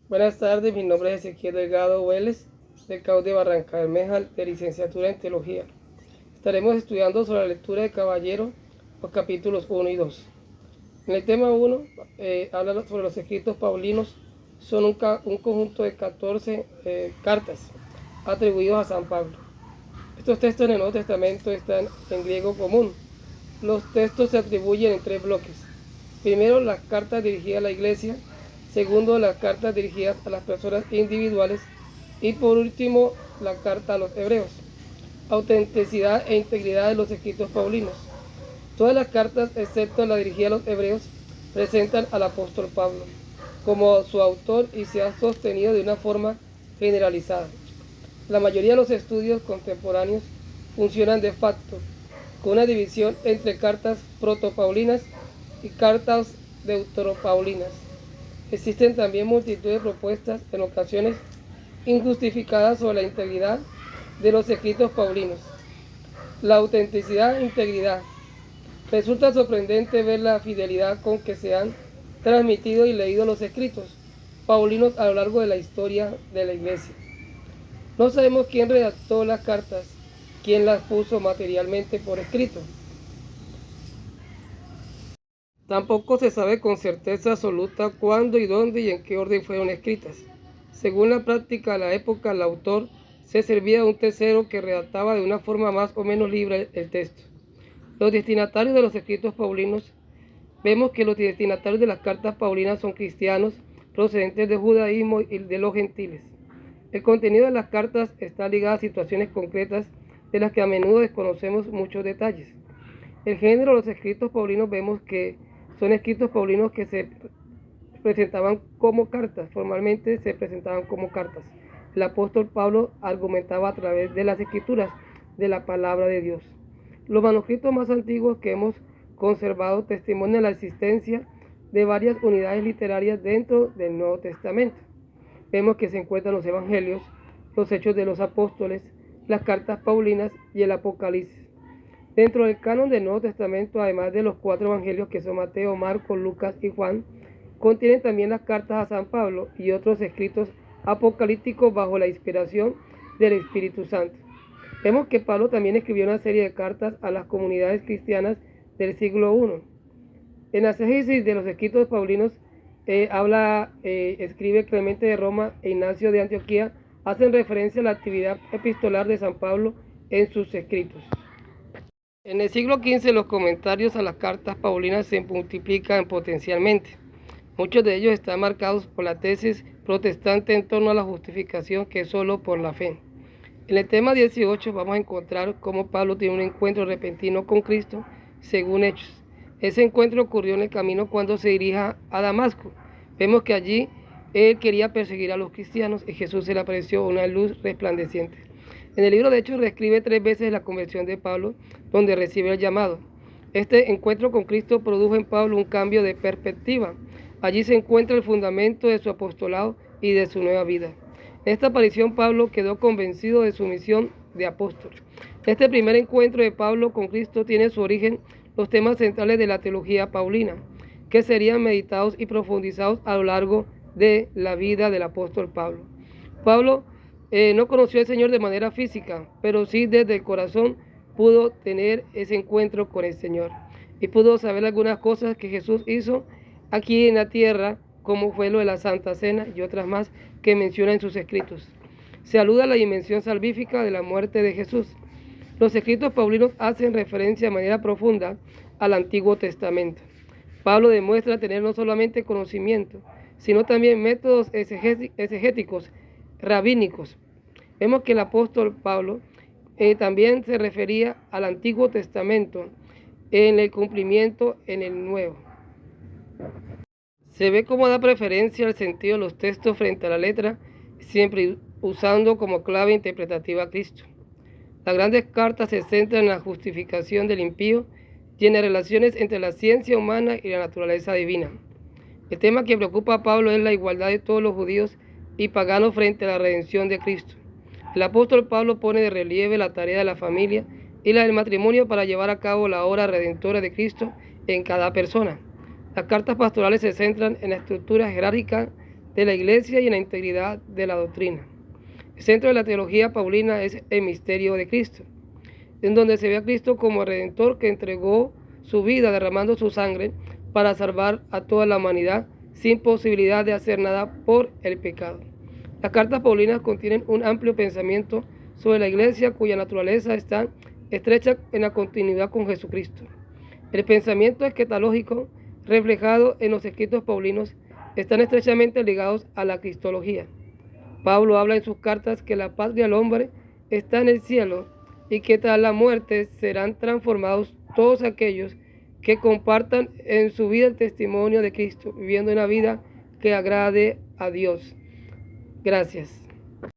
Buenas tardes, mi nombre es Ezequiel Delgado Vélez, del CAU de Barranca Bermeja, de licenciatura en Teología. Estaremos estudiando sobre la lectura de Caballero, los capítulos 1 y 2. En el tema 1 habla sobre los escritos paulinos. Son un conjunto de 14 cartas atribuidos a San Pablo. Estos textos en el Nuevo Testamento están en griego común. Los textos se atribuyen en 3 bloques. Primero, las cartas dirigidas a la iglesia. Segundo, las cartas dirigidas a las personas individuales. Y por último, la carta a los hebreos. Autenticidad e integridad de los escritos paulinos. Todas las cartas, excepto la dirigida a los hebreos, presentan al apóstol Pablo como su autor y se ha sostenido de una forma generalizada. La mayoría de los estudios contemporáneos funcionan de facto, con una división entre cartas protopaulinas y cartas deuteropaulinas. Existen también multitud de propuestas, en ocasiones injustificadas, sobre la integridad de los escritos paulinos. La autenticidad e integridad. Resulta sorprendente ver la fidelidad con que se han transmitido y leído los escritos paulinos a lo largo de la historia de la Iglesia. No sabemos quién redactó las cartas, quién las puso materialmente por escrito. Tampoco se sabe con certeza absoluta cuándo y dónde y en qué orden fueron escritas. Según la práctica de la época, el autor se servía de un tercero que redactaba de una forma más o menos libre el texto. Los destinatarios de los escritos paulinos. Vemos que los destinatarios de las cartas paulinas son cristianos procedentes del judaísmo y de los gentiles. El contenido de las cartas está ligado a situaciones concretas de las que a menudo desconocemos muchos detalles. El género de los escritos paulinos, vemos que son escritos paulinos que se presentaban como cartas, formalmente se presentaban como cartas. El apóstol Pablo argumentaba a través de las escrituras de la palabra de Dios. Los manuscritos más antiguos que hemos conservado testimonian la existencia de varias unidades literarias dentro del Nuevo Testamento. Vemos que se encuentran los Evangelios, los Hechos de los Apóstoles, las cartas paulinas y el Apocalipsis. Dentro del canon del Nuevo Testamento, además de los 4 evangelios que son Mateo, Marcos, Lucas y Juan, contienen también las cartas a San Pablo y otros escritos apocalípticos bajo la inspiración del Espíritu Santo. Vemos que Pablo también escribió una serie de cartas a las comunidades cristianas del siglo I. En la exégesis de los escritos paulinos escribe Clemente de Roma e Ignacio de Antioquía, hacen referencia a la actividad epistolar de San Pablo en sus escritos. En el siglo XV los comentarios a las cartas paulinas se multiplican potencialmente. Muchos de ellos están marcados por la tesis protestante en torno a la justificación que es solo por la fe. En el tema 18 vamos a encontrar cómo Pablo tiene un encuentro repentino con Cristo según Hechos. Ese encuentro ocurrió en el camino cuando se dirija a Damasco. Vemos que allí él quería perseguir a los cristianos y Jesús se le apareció una luz resplandeciente. En el libro de Hechos reescribe 3 veces la conversión de Pablo, donde recibe el llamado. Este encuentro con Cristo produjo en Pablo un cambio de perspectiva. Allí se encuentra el fundamento de su apostolado y de su nueva vida. En esta aparición Pablo quedó convencido de su misión de apóstol. Este primer encuentro de Pablo con Cristo tiene su origen los temas centrales de la teología paulina, que serían meditados y profundizados a lo largo de la vida del apóstol Pablo. Pablo no conoció al Señor de manera física, pero sí desde el corazón pudo tener ese encuentro con el Señor y pudo saber algunas cosas que Jesús hizo aquí en la tierra, como fue lo de la Santa Cena y otras más que menciona en sus escritos. Se alude a la dimensión salvífica de la muerte de Jesús. Los escritos paulinos hacen referencia de manera profunda al Antiguo Testamento. Pablo demuestra tener no solamente conocimiento, sino también métodos exegéticos, rabínicos. Vemos que el apóstol Pablo también se refería al Antiguo Testamento en el cumplimiento en el Nuevo. Se ve cómo da preferencia al sentido de los textos frente a la letra, siempre usando como clave interpretativa a Cristo. Las grandes cartas se centran en la justificación del impío y en las relaciones entre la ciencia humana y la naturaleza divina. El tema que preocupa a Pablo es la igualdad de todos los judíos y paganos frente a la redención de Cristo. El apóstol Pablo pone de relieve la tarea de la familia y la del matrimonio para llevar a cabo la obra redentora de Cristo en cada persona. Las cartas pastorales se centran en la estructura jerárquica de la Iglesia y en la integridad de la doctrina. El centro de la teología paulina es el misterio de Cristo, en donde se ve a Cristo como Redentor que entregó su vida derramando su sangre para salvar a toda la humanidad sin posibilidad de hacer nada por el pecado. Las cartas paulinas contienen un amplio pensamiento sobre la Iglesia cuya naturaleza está estrecha en la continuidad con Jesucristo. El pensamiento escatológico reflejado en los escritos paulinos están estrechamente ligados a la cristología. Pablo habla en sus cartas que la paz del hombre está en el cielo y que tras la muerte serán transformados todos aquellos que compartan en su vida el testimonio de Cristo, viviendo una vida que agrade a Dios. Gracias.